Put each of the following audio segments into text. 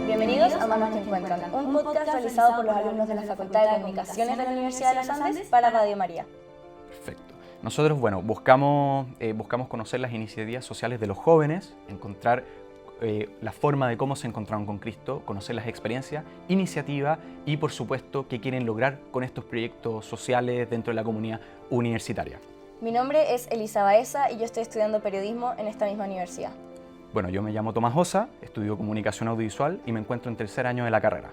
Bienvenidos a Manos que Encuentran, un podcast realizado por los alumnos de la Facultad de Comunicaciones de la Universidad de los Andes para Radio María. Perfecto. Nosotros, buscamos conocer las iniciativas sociales de los jóvenes, encontrar la forma de cómo se encontraron con Cristo, conocer las experiencias, iniciativas y, por supuesto, qué quieren lograr con estos proyectos sociales dentro de la comunidad universitaria. Mi nombre es Elisa Baeza y yo estoy estudiando periodismo en esta misma universidad. Bueno, yo me llamo Tomás Osa, estudio comunicación audiovisual y me encuentro en tercer año de la carrera.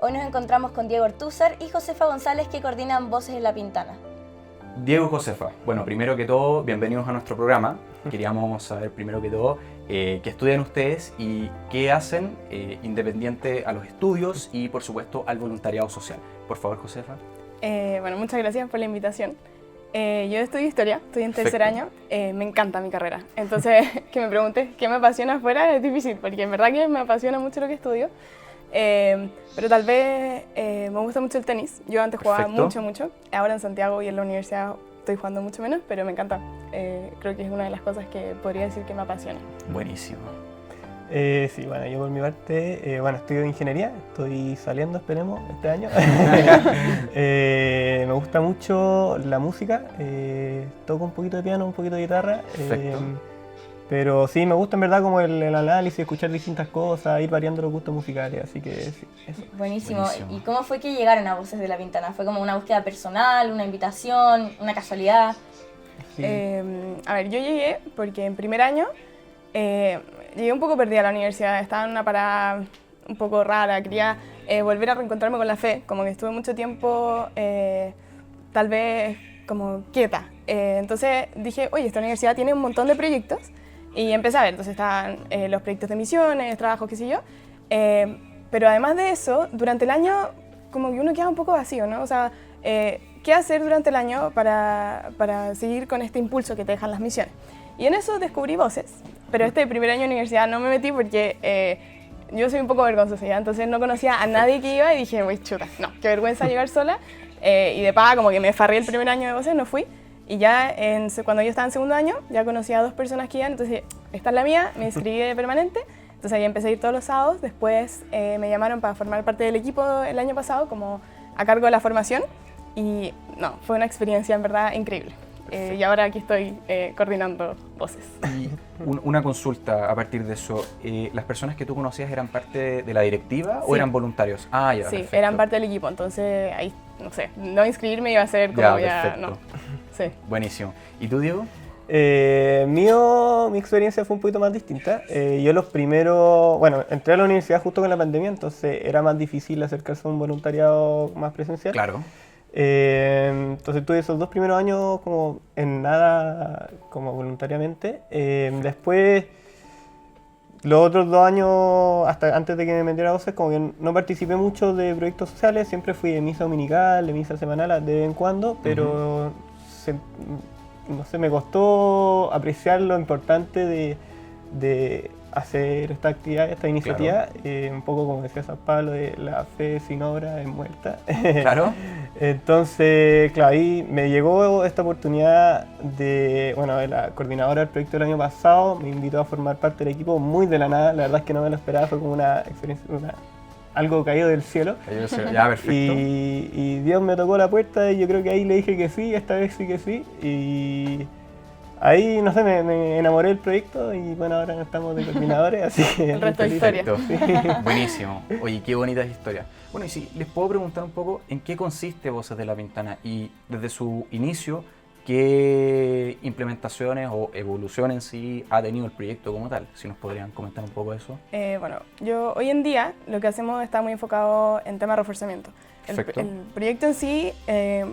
Hoy nos encontramos con Diego Ortúzar y Josefa González, que coordinan Voces en la Pintana. Diego y Josefa, bueno, primero que todo, bienvenidos a nuestro programa. Queríamos saber primero que todo qué estudian ustedes y qué hacen independiente a los estudios y, por supuesto, al voluntariado social. Por favor, Josefa. Bueno, muchas gracias por la invitación. Yo estudio Historia, estoy en tercer año, me encanta mi carrera. Entonces, que me preguntes qué me apasiona afuera es difícil, porque en verdad que me apasiona mucho lo que estudio. Pero tal vez me gusta mucho el tenis. Yo antes jugaba mucho. Ahora en Santiago y en la universidad estoy jugando mucho menos, pero me encanta. Creo que es una de las cosas que podría decir que me apasiona. Buenísimo. Sí, bueno, yo por mi parte, estudio ingeniería, estoy saliendo, esperemos, este año. Me gusta mucho la música, toco un poquito de piano, un poquito de guitarra. Pero sí, me gusta en verdad como el análisis, escuchar distintas cosas, ir variando los gustos musicales, así que sí, eso. Buenísimo. ¿Y cómo fue que llegaron a Voces de la Pintana? ¿Fue como una búsqueda personal, una invitación, una casualidad? Sí. A ver, yo llegué porque en primer año llegué un poco perdida a la universidad, estaba en una parada un poco rara, quería volver a reencontrarme con la fe, como que estuve mucho tiempo tal vez como quieta. Entonces dije, oye, esta universidad tiene un montón de proyectos. Y empecé a ver, entonces estaban los proyectos de misiones, trabajos, qué sé yo. Pero además de eso, durante el año como que uno queda un poco vacío, ¿no? O sea, ¿qué hacer durante el año para seguir con este impulso que te dejan las misiones? Y en eso descubrí Voces, pero este primer año de universidad no me metí porque yo soy un poco vergonzosa, ¿ya? Entonces no conocía a nadie que iba y dije, uy, chuta, no, qué vergüenza llegar sola. Y de paga como que me farré el primer año de Voces, no fui. Y ya cuando yo estaba en segundo año, ya conocí a 2 personas que iban, entonces esta es la mía, me inscribí de permanente, entonces ahí empecé a ir todos los sábados, después me llamaron para formar parte del equipo el año pasado, como a cargo de la formación, y no, fue una experiencia en verdad increíble. Y ahora aquí estoy coordinando Voces. Y una consulta a partir de eso, ¿las personas que tú conocías eran parte de la directiva o eran voluntarios? Ah, ya, sí, perfecto. eran parte del equipo, entonces ahí, no sé, no inscribirme iba a ser como ya no. Sí. Buenísimo. ¿Y tú, Diego? Mi experiencia fue un poquito más distinta. Yo entré a la universidad justo con la pandemia, entonces era más difícil acercarse a un voluntariado más presencial. Claro. Entonces tuve esos 2 primeros años como en nada, como voluntariamente. Después, los otros 2 años, hasta antes de que me metiera a Voces, como que no participé mucho de proyectos sociales, siempre fui de misa dominical, de misa semanal de vez en cuando, pero no sé, me costó apreciar lo importante de hacer esta actividad, esta iniciativa, claro. Un poco como decía San Pablo, de la fe sin obra es muerta. Claro. Entonces, claro, ahí me llegó esta oportunidad de la coordinadora del proyecto del año pasado, me invitó a formar parte del equipo muy de la nada, la verdad es que no me lo esperaba, fue como una experiencia, algo caído del cielo. Ya, perfecto. Y Dios me tocó la puerta y yo creo que ahí le dije que sí, esta vez sí que sí. Y ahí, no sé, me enamoré del proyecto y bueno, ahora estamos de coordinadores, así que... El resto de historia. Sí. Buenísimo. Oye, qué bonitas historias. Bueno, y si les puedo preguntar un poco en qué consiste Voces de la Pintana y desde su inicio, ¿qué implementaciones o evolución en sí ha tenido el proyecto como tal? Si nos podrían comentar un poco eso. Yo hoy en día lo que hacemos está muy enfocado en tema de reforzamiento. El proyecto en sí,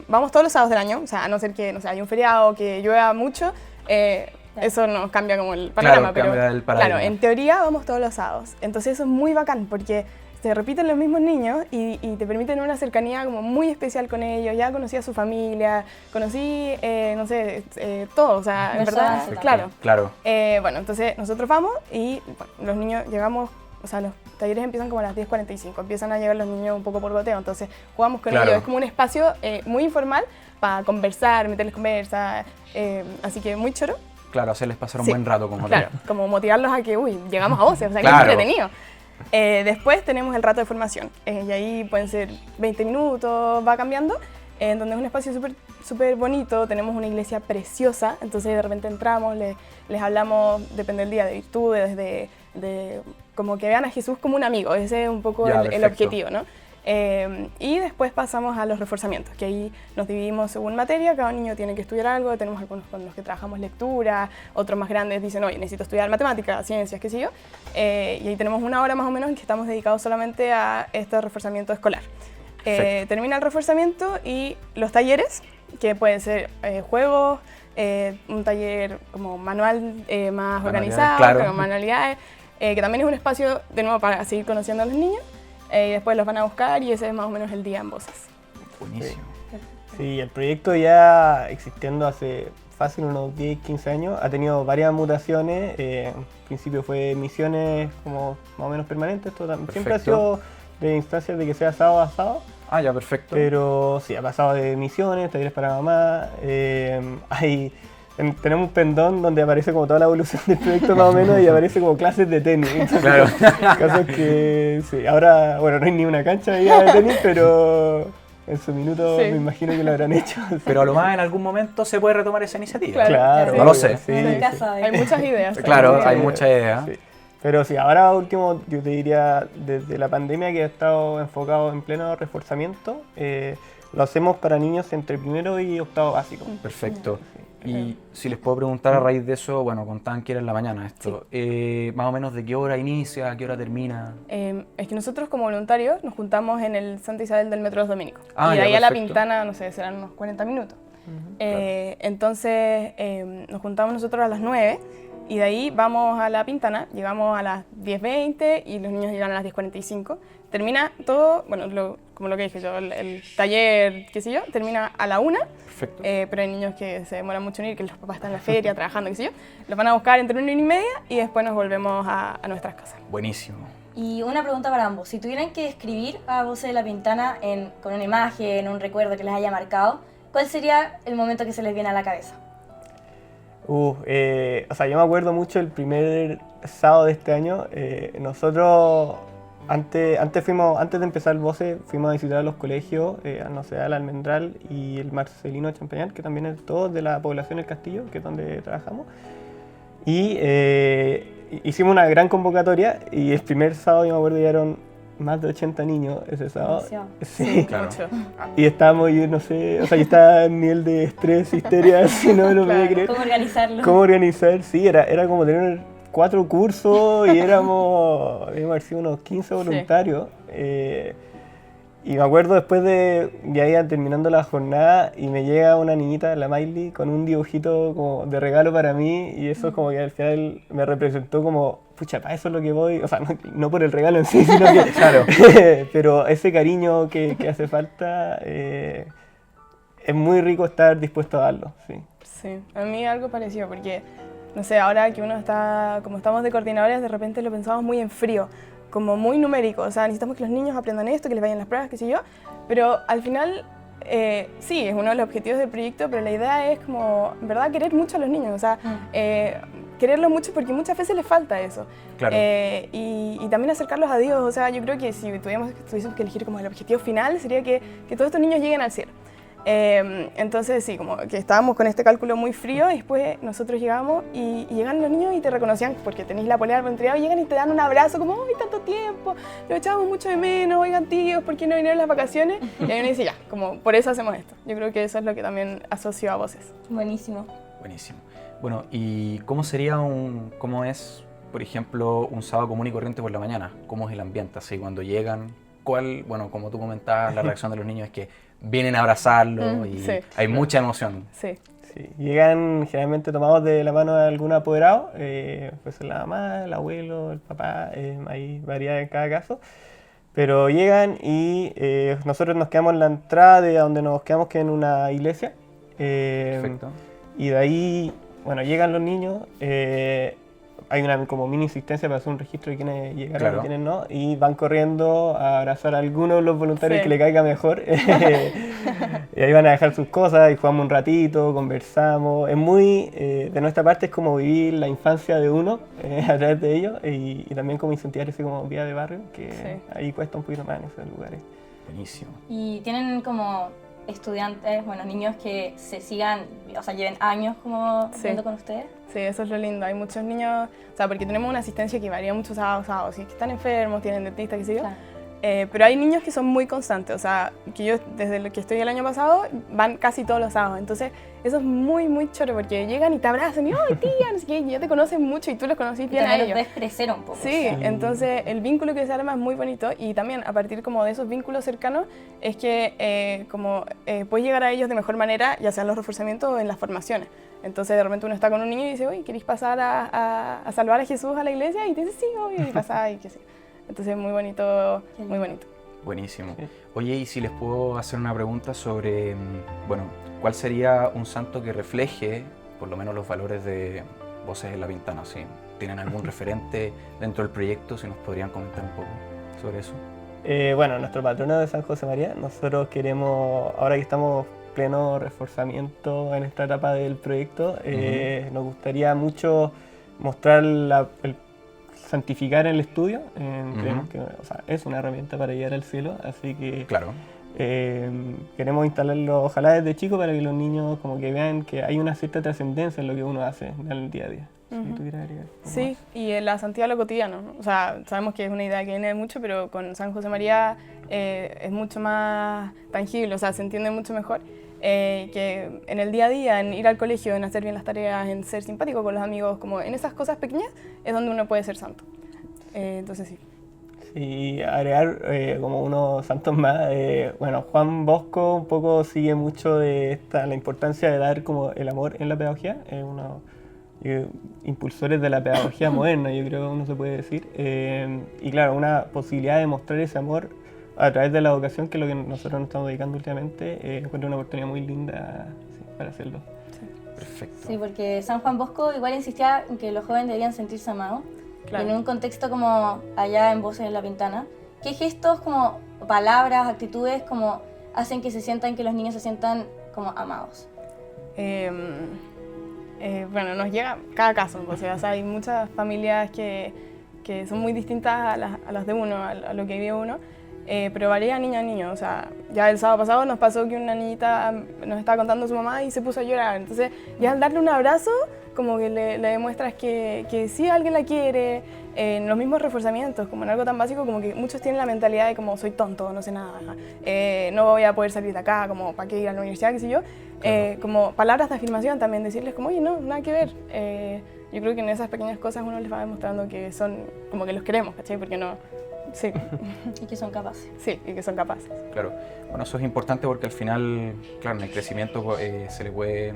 vamos todos los sábados del año, o sea, a no ser que haya un feriado o que llueva mucho, eso nos cambia como el panorama. Claro, cambia el paradigma. Claro, en teoría vamos todos los sábados. Entonces eso es muy bacán porque se repiten los mismos niños y te permiten una cercanía como muy especial con ellos. Ya conocí a su familia, conocí, todo, o sea, en verdad, claro. Entonces nosotros vamos y los niños llegamos, o sea, los talleres empiezan como a las 10:45, empiezan a llegar los niños un poco por goteo, entonces jugamos con ellos, es como un espacio muy informal para conversar, meterles conversa, así que muy choro. Claro, hacerles pasar un Sí, buen rato como Claro, tal. como motivarlos a que, llegamos a voces, o sea, Claro. que es entretenido. Después tenemos el rato de formación, y ahí pueden ser 20 minutos, va cambiando, en donde es un espacio súper bonito, tenemos una iglesia preciosa, entonces de repente entramos, les hablamos, depende del día, de virtudes, de como que vean a Jesús como un amigo, ese es un poco Ya, el perfecto. objetivo, ¿no? Y después pasamos a los reforzamientos, que ahí nos dividimos según materia, cada niño tiene que estudiar algo, tenemos algunos con los que trabajamos lectura, otros más grandes dicen, oye, necesito estudiar matemáticas, ciencias, qué sé yo, y ahí tenemos una hora más o menos en que estamos dedicados solamente a este reforzamiento escolar. Perfecto. Termina el reforzamiento y los talleres, que pueden ser juegos, un taller como manual más Manualidades, organizado, claro. con manualidades, que también es un espacio de nuevo para seguir conociendo a los niños. Y después los van a buscar y ese es más o menos el día en Voces. Buenísimo. Sí, el proyecto ya existiendo hace fácil unos 10, 15 años, ha tenido varias mutaciones. Al principio fue misiones como más o menos permanentes, siempre ha sido de instancias de que sea sábado a sábado. Ah, ya, perfecto. Pero sí, ha pasado de misiones, talleres para mamá. Tenemos un pendón donde aparece como toda la evolución del proyecto más o menos y aparece como clases de tenis. Entonces, Claro. cosas que sí, ahora, bueno, no hay ni una cancha de tenis, pero en su minuto Sí. me imagino que lo habrán hecho. Pero a lo más en algún momento se puede retomar esa iniciativa. Claro. No lo sé. Sí, Nunca sí. sabe. Hay muchas ideas. Claro, Sí. hay mucha idea. Sí. Pero sí, ahora último, yo te diría, desde la pandemia que ha estado enfocado en pleno reforzamiento, lo hacemos para niños entre primero y octavo básico. Perfecto. Y si les puedo preguntar a raíz de eso, bueno, contaban que era en la mañana esto, más o menos de qué hora inicia, a qué hora termina. Es que nosotros como voluntarios nos juntamos en el Santa Isabel del Metro Los Dominicos. Ah, y de ya, ahí a la perfecto. Pintana, no sé, serán unos 40 minutos. Entonces nos juntamos nosotros a las 9 y de ahí vamos a la Pintana, llegamos a las 10:20 y los niños llegan a las 10:45. Termina todo, bueno, como lo que dije yo, el taller, qué sé yo, termina a la 1. Perfecto. Pero hay niños que se demoran mucho en ir, que los papás están en la feria trabajando, qué sé yo. Los van a buscar entre 1:30 y después nos volvemos a nuestras casas. Buenísimo. Y una pregunta para ambos. Si tuvieran que describir a Voces de la Pintana con una imagen, un recuerdo que les haya marcado, ¿cuál sería el momento que se les viene a la cabeza? O sea, yo me acuerdo mucho el primer sábado de este año. Nosotros, antes de empezar el Voces, fuimos a visitar los colegios, no sé, al Almendral y el Marcelino Champañán, que también es todos de la población del Castillo, que es donde trabajamos. Y hicimos una gran convocatoria y el primer sábado, yo me acuerdo, llegaron más de 80 niños ese sábado. Demasiado. Sí. Claro. Mucho. Y estábamos, yo no sé, o sea, yo estaba en nivel de estrés, histeria, así, no me lo podía creer. ¿Cómo organizarlo? ¿Cómo organizar? Sí, era como tener 4 cursos y debíamos haber sido unos 15 voluntarios. Y me acuerdo después de ya iba terminando la jornada y me llega una niñita, la Miley, con un dibujito como de regalo para mí y eso como que al final me representó como, pucha, para eso es lo que voy, o sea, no por el regalo en sí, sino que, Claro. pero ese cariño que hace falta, es muy rico estar dispuesto a darlo, sí. Sí, a mí algo parecido, porque, no sé, ahora que uno está, como estamos de coordinadores, de repente lo pensamos muy en frío, como muy numérico, o sea, necesitamos que los niños aprendan esto, que les vayan las pruebas, qué sé yo, pero al final, sí, es uno de los objetivos del proyecto, pero la idea es como, en verdad, querer mucho a los niños, o sea, quererlos mucho porque muchas veces les falta eso. Claro. Y también acercarlos a Dios, o sea, yo creo que si tuviésemos que elegir como el objetivo final, sería que todos estos niños lleguen al cielo. Entonces sí, como que estábamos con este cálculo muy frío y después nosotros llegamos y llegan los niños y te reconocían porque tenéis la polera del voluntariado y llegan y te dan un abrazo como, ¡ay, tanto tiempo! Lo echábamos mucho de menos, oigan tíos, ¿por qué no vinieron las vacaciones? Y ahí uno dice, ya, como por eso hacemos esto. Yo creo que eso es lo que también asocio a Voces. Buenísimo. Buenísimo. Bueno, ¿y cómo cómo es, por ejemplo, un sábado común y corriente por la mañana? ¿Cómo es el ambiente? Así, cuando llegan, bueno, como tú comentabas, la reacción de los niños es que vienen a abrazarlo y sí. hay mucha emoción. Sí. Sí, llegan generalmente tomados de la mano de algún apoderado, pues la mamá, el abuelo, el papá, hay variedad en cada caso. Pero llegan y nosotros nos quedamos en la entrada de donde nos quedamos, que en una iglesia. Perfecto. Y de ahí, bueno, llegan los niños, hay una como mini insistencia para hacer un registro de quiénes llegaron Claro. y quiénes no, y van corriendo a abrazar a algunos de los voluntarios Sí. que le caiga mejor. Y ahí van a dejar sus cosas y jugamos un ratito, conversamos. Es muy, de nuestra parte es como vivir la infancia de uno a través de ellos y también como incentivar ese como vida de barrio, que Sí. ahí cuesta un poquito más en esos lugares. Buenísimo. Y tienen como estudiantes, bueno, niños que se sigan, o sea, lleven años como Sí. viendo con ustedes. Sí, eso es lo lindo. Hay muchos niños, o sea, porque tenemos una asistencia que varía mucho sábado a sábado. Si es que están enfermos, tienen dentista, qué sé yo. Claro. Pero hay niños que son muy constantes, o sea, que yo desde lo que estoy el año pasado van casi todos los sábados. Entonces, eso es muy, muy choro porque llegan y te abrazan y, ¡ay, tía! No sé qué, y ya te conocen mucho y tú los conocís Y bien a también los ellos. ves crecer un poco. Sí, o sea. entonces el vínculo que se arma es muy bonito y también a partir como de esos vínculos cercanos es que puedes llegar a ellos de mejor manera, ya sea en los reforzamientos o en las formaciones. Entonces de repente uno está con un niño y dice, oye, ¿queréis pasar a salvar a Jesús a la iglesia? Y te dice, sí, obvio, y pasa y qué sé. Entonces muy bonito, muy bonito. Buenísimo. Sí. Oye, y si les puedo hacer una pregunta sobre, bueno, ¿cuál sería un santo que refleje por lo menos los valores de Voces en la Pintana? Si tienen algún referente dentro del proyecto, si nos podrían comentar un poco sobre eso. Bueno, nuestro patrono de San José María, nosotros queremos, ahora que estamos pleno reforzamiento en esta etapa del proyecto, nos gustaría mucho mostrar el santificar el estudio. Creemos que, o sea, es una herramienta para llegar al cielo, así que Claro. queremos instalarlo ojalá desde chico para que los niños como que vean que hay una cierta trascendencia en lo que uno hace en el día a día. Si tuviera que agregar algo Sí, más. y en la santidad lo cotidiano, ¿no? O sea, sabemos que es una idea que viene de mucho, pero con San José María es mucho más tangible, o sea, se entiende mucho mejor. Que en el día a día, en ir al colegio, en hacer bien las tareas, en ser simpático con los amigos, como en esas cosas pequeñas, es donde uno puede ser santo. Entonces sí. Y agregar como unos santos más, bueno, Juan Bosco un poco sigue mucho de la importancia de dar como el amor en la pedagogía, es uno impulsores de la pedagogía moderna, yo creo que uno se puede decir, y claro, una posibilidad de mostrar ese amor a través de la educación, que es lo que nosotros nos estamos dedicando últimamente, encuentro una oportunidad muy linda para hacerlo. Perfecto. Sí, porque San Juan Bosco igual insistía en que los jóvenes debían sentirse amados. Claro. En un contexto como allá en Voces en la Pintana, ¿qué gestos como palabras, actitudes como hacen que se sientan, que los niños se sientan como amados? Bueno, nos llega cada caso, o sea, hay muchas familias que son muy distintas a las de uno, a lo que vive uno, pero varía niño a niño. O sea, ya el sábado pasado nos pasó que una niñita nos estaba contando a su mamá y se puso a llorar. Entonces, ya al darle un abrazo, como que le demuestras que sí alguien la quiere. En los mismos reforzamientos, como en algo tan básico, como que muchos tienen la mentalidad de como soy tonto, no sé nada, no voy a poder salir de acá, como para qué ir a la universidad, qué sé yo. Como palabras de afirmación también, decirles como, oye, no, nada que ver. Yo creo que en esas pequeñas cosas uno les va demostrando que son, como que los queremos, ¿cachai? Porque no, sí, Y que son capaces. sí, y que son capaces. Claro. Bueno, eso es importante porque al final, claro, en el crecimiento se le puede,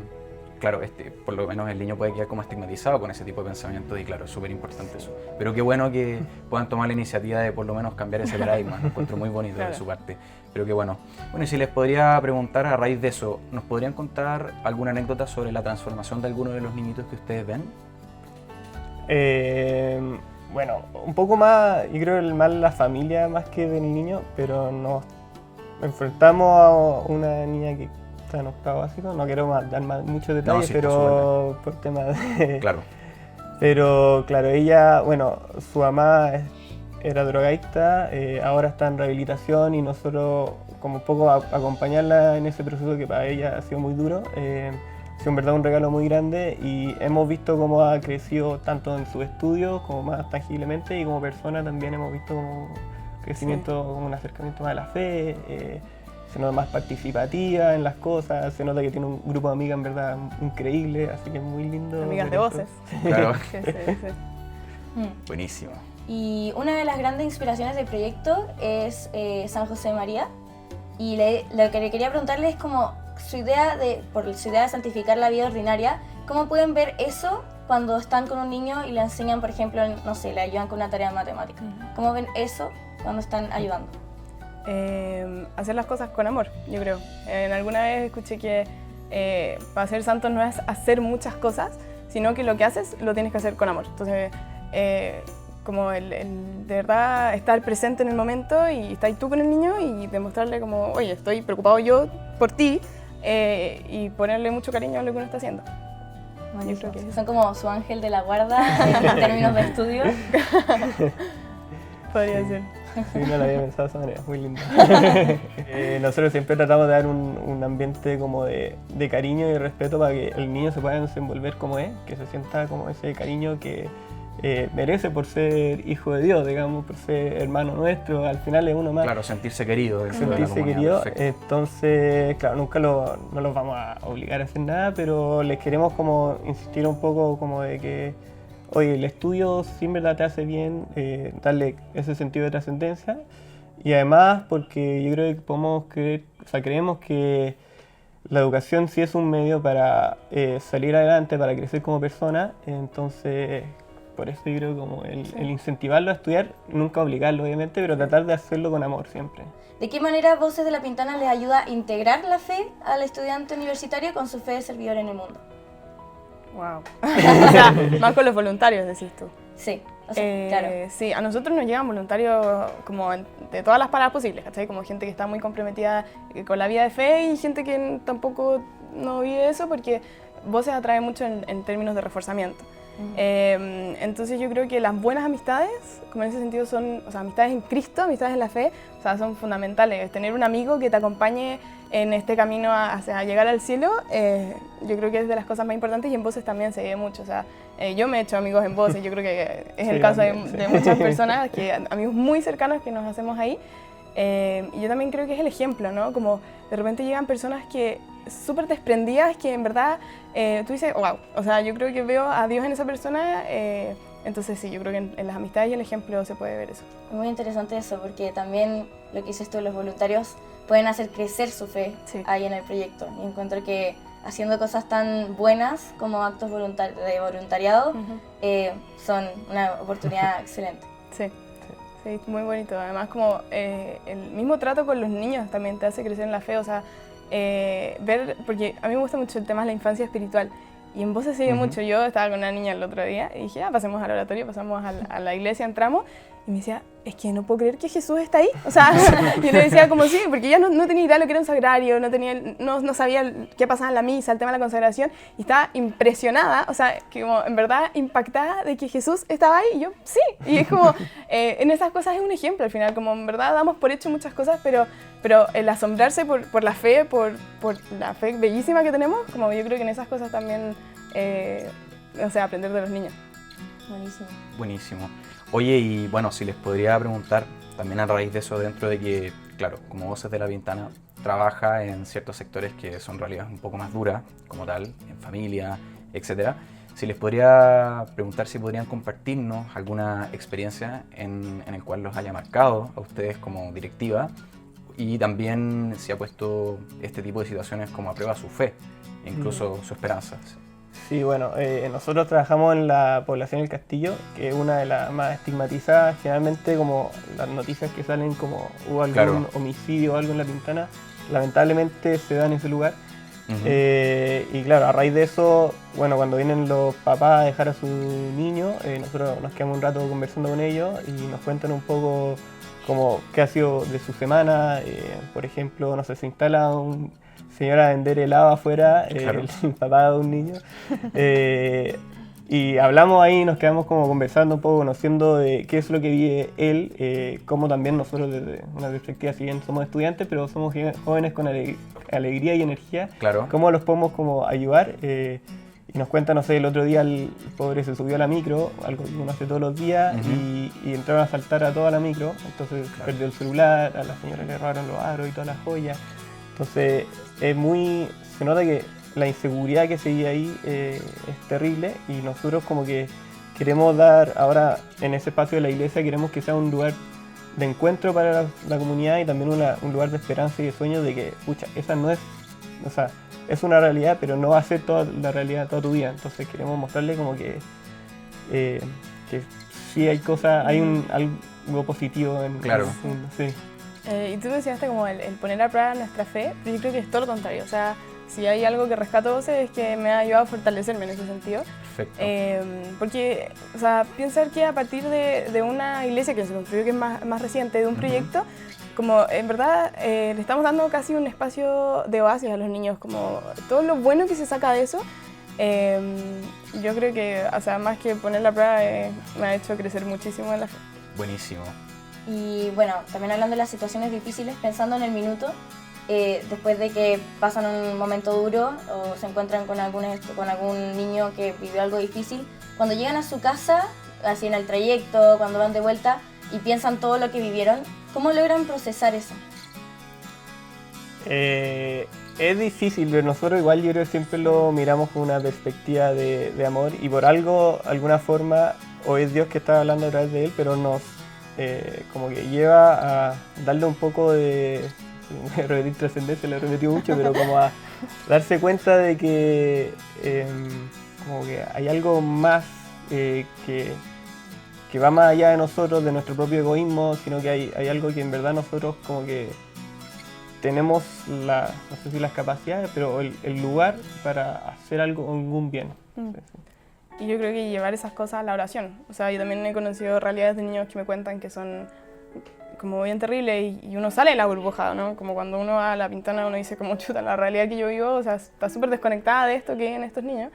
claro, por lo menos el niño puede quedar como estigmatizado con ese tipo de pensamientos y claro, es súper importante eso. Pero qué bueno que puedan tomar la iniciativa de por lo menos cambiar ese paradigma, lo encuentro muy bonito Claro. de su parte. Pero qué bueno. Bueno, y si les podría preguntar a raíz de eso, ¿nos podrían contar alguna anécdota sobre la transformación de alguno de los niñitos que ustedes ven? Bueno, un poco más, yo creo más la familia más que del niño, pero nos enfrentamos a una niña que está en octavo básico, no quiero dar muchos detalles, sí, pero por temas de... Claro. Pero claro, ella, bueno, su mamá era drogadicta, ahora está en rehabilitación y nosotros como un poco acompañarla en ese proceso que para ella ha sido muy duro. Ha sido en verdad un regalo muy grande y hemos visto cómo ha crecido tanto en sus estudios como más tangiblemente y como persona también hemos visto como crecimiento, como un acercamiento más a la fe, se nota más participativa en las cosas, se nota que tiene un grupo de amigas en verdad increíble, así que es muy lindo. Amigas de ver esto. voces. Claro. Sí, sí, sí. Buenísimo. Y una de las grandes inspiraciones del proyecto es San José María. Y lo que le quería preguntarle es como por su idea de santificar la vida ordinaria, ¿cómo pueden ver eso cuando están con un niño y le enseñan, por ejemplo, no sé, le ayudan con una tarea de matemática? ¿Cómo ven eso cuando están ayudando? Hacer las cosas con amor, yo creo. Alguna vez escuché que para ser santos no es hacer muchas cosas, sino que lo que haces lo tienes que hacer con amor. Entonces, como de verdad estar presente en el momento y estar tú con el niño y demostrarle como, oye, estoy preocupado yo por ti, y ponerle mucho cariño a lo que uno está haciendo. Bueno, Yo creo que son como su ángel de la guarda en términos de estudio. podría ser. Sí, no lo había pensado de esa manera, muy lindo. Nosotros siempre tratamos de dar un ambiente como de cariño y respeto para que el niño se pueda desenvolver como es, que se sienta como ese cariño que merece por ser hijo de Dios, digamos, por ser hermano nuestro, al final es uno más. Claro, sentirse querido. dentro de la Sentirse comunidad, querido, perfecto. entonces, claro, nunca no los vamos a obligar a hacer nada, pero les queremos como insistir un poco como de que, oye, el estudio sí en verdad te hace bien, darle ese sentido de trascendencia, y además porque yo creo que podemos creer, o sea, creemos que la educación sí es un medio para salir adelante, para crecer como persona, entonces por eso yo creo como el incentivarlo a estudiar, nunca obligarlo obviamente, pero tratar de hacerlo con amor siempre. ¿De qué manera Voces de la Pintana les ayuda a integrar la fe al estudiante universitario con su fe de servidor en el mundo? Wow. O sea, más con los voluntarios, decís tú. Sí, o sea, claro. Sí, a nosotros nos llegan voluntarios como de todas las paradas posibles, ¿cachai? Como gente que está muy comprometida con la vida de fe y gente que tampoco no vive eso, porque Voces atrae mucho en términos de reforzamiento. Entonces yo creo que las buenas amistades, como en ese sentido son, o sea, amistades en Cristo, amistades en la fe, o sea, son fundamentales. Tener un amigo que te acompañe en este camino hacia llegar al cielo, yo creo que es de las cosas más importantes, y en Voces también se ve mucho. O sea, yo me he hecho amigos en Voces, yo creo que es Sí, el caso también, de muchas personas, amigos muy cercanos que nos hacemos ahí. Y yo también creo que es el ejemplo, ¿no? Como de repente llegan personas que súper desprendidas, que en verdad tú dices, wow, o sea, yo creo que veo a Dios en esa persona, entonces sí, yo creo que en las amistades y el ejemplo se puede ver eso. Es muy interesante eso, porque también lo que dices tú, los voluntarios pueden hacer crecer su fe ahí en el proyecto. Y encuentro que haciendo cosas tan buenas como actos de voluntariado son una oportunidad excelente. Sí. Sí, muy bonito. Además, como el mismo trato con los niños también te hace crecer en la fe, o sea, ver, porque a mí me gusta mucho el tema de la infancia espiritual, y en Voces se ve mucho. Yo estaba con una niña el otro día y dije, pasemos al oratorio, pasamos a la iglesia, entramos, y me decía, es que no puedo creer que Jesús está ahí. O sea, yo le decía como sí, porque ella no tenía idea de lo que era un sagrario, no sabía qué pasaba en la misa, el tema de la consagración, y estaba impresionada, o sea, que como en verdad impactada de que Jesús estaba ahí, y yo sí, y es como, en esas cosas es un ejemplo al final, como en verdad damos por hecho muchas cosas, pero el asombrarse por la fe, por la fe bellísima que tenemos, como yo creo que en esas cosas también, o sea, aprender de los niños. Buenísimo. Buenísimo. Oye, y bueno, si les podría preguntar, también a raíz de eso, dentro de que, claro, como Voces de la Pintana trabaja en ciertos sectores que son realidades un poco más duras, como tal, en familia, etcétera, si les podría preguntar si podrían compartirnos alguna experiencia en el cual los haya marcado a ustedes como directiva, y también si ha puesto este tipo de situaciones como a prueba su fe, incluso su esperanza. Sí, bueno, nosotros trabajamos en la población del Castillo, que es una de las más estigmatizadas. Generalmente, como las noticias que salen como hubo algún homicidio o algo en La Pintana, lamentablemente se da en ese lugar. Y claro, a raíz de eso, bueno, cuando vienen los papás a dejar a su niño, nosotros nos quedamos un rato conversando con ellos y nos cuentan un poco como qué ha sido de su semana. Por ejemplo, no sé, se instala un señor a vender helado afuera, el papá de un niño. Y hablamos ahí, nos quedamos como conversando un poco, conociendo de qué es lo que vive él, cómo también nosotros desde una perspectiva, si bien somos estudiantes, pero somos jóvenes con alegría y energía, cómo los podemos como ayudar. Y nos cuenta, no sé, el otro día el pobre se subió a la micro, algo que uno hace todos los días, y entraron a asaltar a toda la micro, entonces perdió el celular, a la señora le robaron los aros y todas las joyas. Entonces se nota que la inseguridad que se vive ahí es terrible, y nosotros como que queremos dar ahora en ese espacio de la iglesia, queremos que sea un lugar de encuentro para la comunidad, y también un lugar de esperanza y de sueños de que, pucha, esa no es, o sea, es una realidad, pero no va a ser toda la realidad toda tu vida. Entonces queremos mostrarle como que sí hay cosas, hay algo positivo en el mundo. Sí. Y tú mencionaste como el poner a prueba nuestra fe, pero yo creo que es todo lo contrario. O sea, si hay algo que rescato Voces es que me ha ayudado a fortalecerme en ese sentido. Perfecto. Porque, o sea, pensar que a partir de una iglesia que se construyó, que es más reciente, de un proyecto, como en verdad le estamos dando casi un espacio de oasis a los niños, como todo lo bueno que se saca de eso. Yo creo que, o sea, más que poner la prueba, me ha hecho crecer muchísimo en la fe. Buenísimo. Y bueno, también hablando de las situaciones difíciles, pensando en el minuto, después de que pasan un momento duro o se encuentran con algún niño que vivió algo difícil, cuando llegan a su casa, así en el trayecto, cuando van de vuelta y piensan todo lo que vivieron, ¿cómo logran procesar eso? Es difícil, pero nosotros igual yo creo que siempre lo miramos con una perspectiva de amor y por algo, alguna forma, o es Dios que está hablando a través de él, pero nos como que lleva a darle un poco de, voy a repetir trascendencia, lo he repetido mucho, pero como a darse cuenta de que como que hay algo más que va más allá de nosotros, de nuestro propio egoísmo, sino que hay algo que en verdad nosotros como que tenemos no sé si las capacidades, pero el lugar para hacer algún bien. Y yo creo que llevar esas cosas a la oración. O sea, yo también he conocido realidades de niños que me cuentan que son como bien terribles y uno sale de la burbuja, ¿no? Como cuando uno va a la Pintana uno dice como chuta, la realidad que yo vivo, o sea, está súper desconectada de esto que viven estos niños.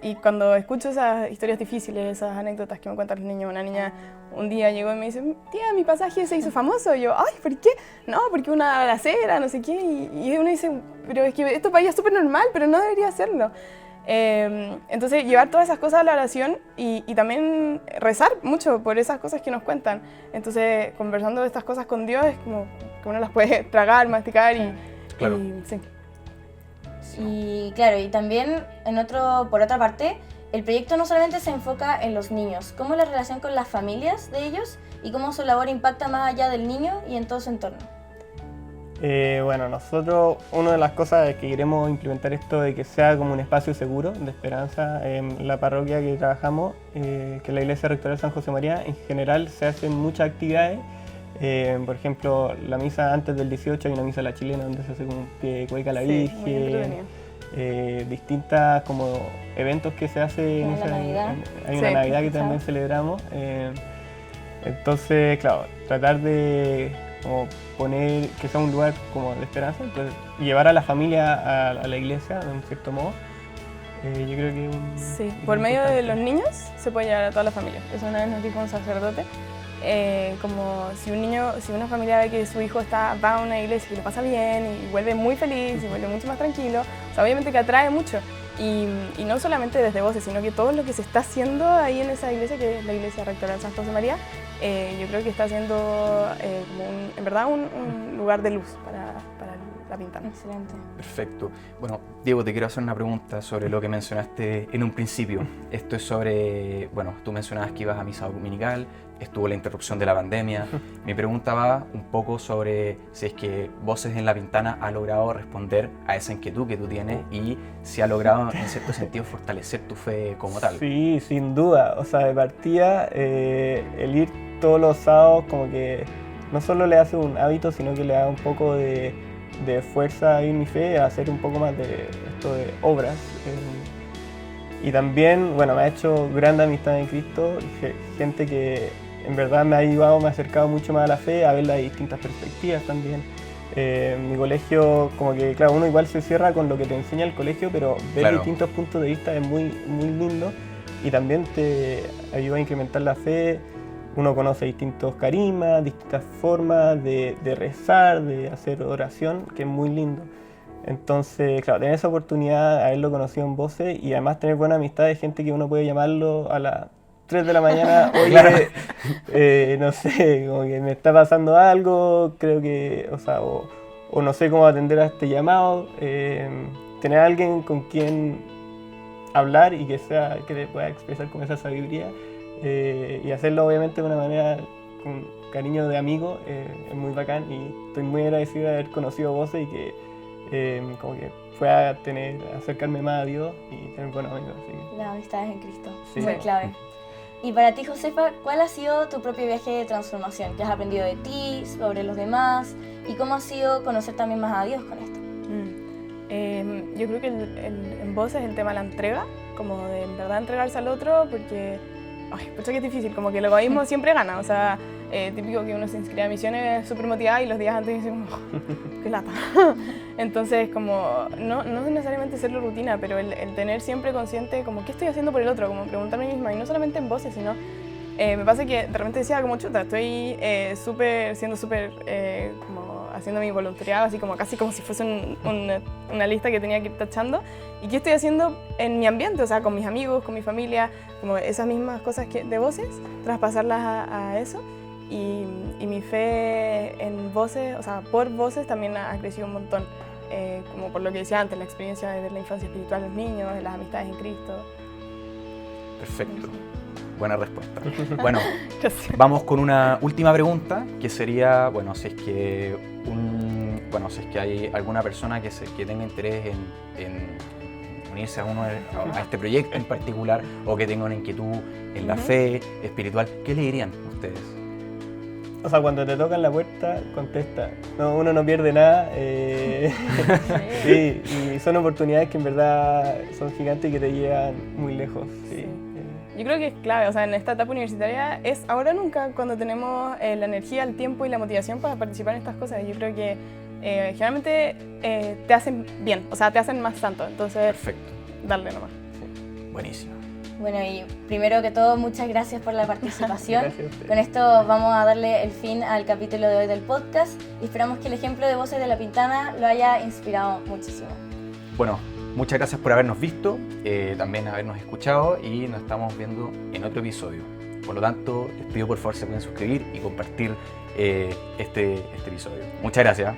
Y cuando escucho esas historias difíciles, esas anécdotas que me cuentan los niños, una niña un día llegó y me dice, tía, mi pasaje se hizo famoso. Y yo, ay, ¿por qué? No, porque una balacera, no sé qué. Y uno dice, pero es que esto para ella es súper normal, pero no debería hacerlo. Entonces, llevar todas esas cosas a la oración y también rezar mucho por esas cosas que nos cuentan. Entonces, conversando de estas cosas con Dios es como que uno las puede tragar, masticar y... Claro. Sí. Y claro, y también por otra parte, el proyecto no solamente se enfoca en los niños, cómo es la relación con las familias de ellos y cómo su labor impacta más allá del niño y en todo su entorno. Bueno, nosotros, una de las cosas es que queremos implementar esto de que sea como un espacio seguro, de esperanza. En la parroquia que trabajamos, que es la Iglesia Rectoral San José María, en general se hacen muchas actividades. Por ejemplo, la misa antes del 18 hay una misa a la chilena donde se hace como un pie cueca a la Virgen. Distintas como eventos que se hacen. Hay una Navidad que también celebramos. Entonces, claro, tratar de como poner que sea un lugar como de esperanza, entonces llevar a la familia a la iglesia de un cierto modo. Yo creo que sí, por medio de los niños se puede llevar a toda la familia. Eso una vez nos dijo un sacerdote. Como si una familia ve que su hijo va a una iglesia y lo pasa bien y vuelve muy feliz y vuelve mucho más tranquilo, o sea, obviamente que atrae mucho. Y no solamente desde Voces, sino que todo lo que se está haciendo ahí en esa iglesia, que es la Iglesia Rectoral San José María, yo creo que está siendo como en verdad un lugar de luz para la Pintana. Excelente. Perfecto. Bueno, Diego, te quiero hacer una pregunta sobre lo que mencionaste en un principio. Esto es sobre, bueno, tú mencionabas que ibas a misa dominical, estuvo la interrupción de la pandemia. Mi pregunta va un poco sobre si es que Voces en la Pintana ha logrado responder a esa inquietud que tú tienes y si ha logrado, en cierto sentido, fortalecer tu fe como tal. Sí, sin duda. O sea, de partida, el ir todos los sábados como que no solo le hace un hábito, sino que le da un poco de fuerza en mi fe, a hacer un poco más de esto de obras. Y también, bueno, me ha hecho grande amistad en Cristo, gente que en verdad me ha ayudado, me ha acercado mucho más a la fe, a ver las distintas perspectivas también. Mi colegio, como que, claro, uno igual se cierra con lo que te enseña el colegio, pero ver distintos puntos de vista es muy, muy lindo y también te ayuda a incrementar la fe. Uno conoce distintos carismas, distintas formas de rezar, de hacer oración, que es muy lindo. Entonces, claro, tener esa oportunidad, haberlo conocido en Voces y además tener buena amistad de gente que uno puede llamarlo a las 3 de la mañana, oye, no sé, como que me está pasando algo, creo que, o sea, o no sé cómo atender a este llamado. Tener a alguien con quien hablar y que te pueda expresar con esa sabiduría. Y hacerlo obviamente de una manera con cariño de amigo es muy bacán y estoy muy agradecido de haber conocido Voces y que como que pueda acercarme más a Dios y tener buenos amigos. Las amistades en Cristo, sí. Muy clave. Y para ti, Josefa, ¿cuál ha sido tu propio viaje de transformación? ¿Qué has aprendido de ti, sobre los demás? ¿Y cómo ha sido conocer también más a Dios con esto? Yo creo que en voces el tema de la entrega, como de en verdad entregarse al otro, porque pucha que es difícil, como que el egoísmo siempre gana, o sea, típico que uno se inscribe a misiones súper motivada y los días antes dice como, qué lata. Entonces, como, no necesariamente hacerlo rutina, pero el tener siempre consciente como, ¿qué estoy haciendo por el otro? Como preguntarme a mí misma, y no solamente en voces, sino, me pasa que de repente decía como, chuta, estoy siendo súper, como haciendo mi voluntariado, así como casi como si fuese una lista que tenía que ir tachando. ¿Y qué estoy haciendo en mi ambiente? O sea, con mis amigos, con mi familia, como esas mismas cosas de voces, traspasarlas a eso. Y mi fe en voces, o sea, por voces también ha crecido un montón. Como por lo que decía antes, la experiencia de ver la infancia espiritual de los niños, de las amistades en Cristo. Perfecto. Buena respuesta. Bueno, Gracias. vamos con una última pregunta, que sería, bueno, si es que hay alguna persona que tenga interés en unirse a este proyecto en particular, o que tenga una inquietud en la fe espiritual, ¿qué le dirían ustedes? O sea, cuando te tocan la puerta, contesta. No, uno no pierde nada. Sí, y son oportunidades que en verdad son gigantes y que te llevan muy lejos. Sí. Yo creo que es clave, o sea, en esta etapa universitaria es ahora o nunca cuando tenemos la energía, el tiempo y la motivación para participar en estas cosas. Yo creo que generalmente te hacen bien, o sea, te hacen más santo, entonces Perfecto. darle nomás. Buenísimo. Bueno, y primero que todo, muchas gracias por la participación. Gracias a ustedes. Con esto vamos a darle el fin al capítulo de hoy del podcast y esperamos que el ejemplo de Voces de la Pintana lo haya inspirado muchísimo. Bueno, muchas gracias por habernos visto, también habernos escuchado, y nos estamos viendo en otro episodio. Por lo tanto, les pido por favor se pueden suscribir y compartir este episodio. Muchas gracias.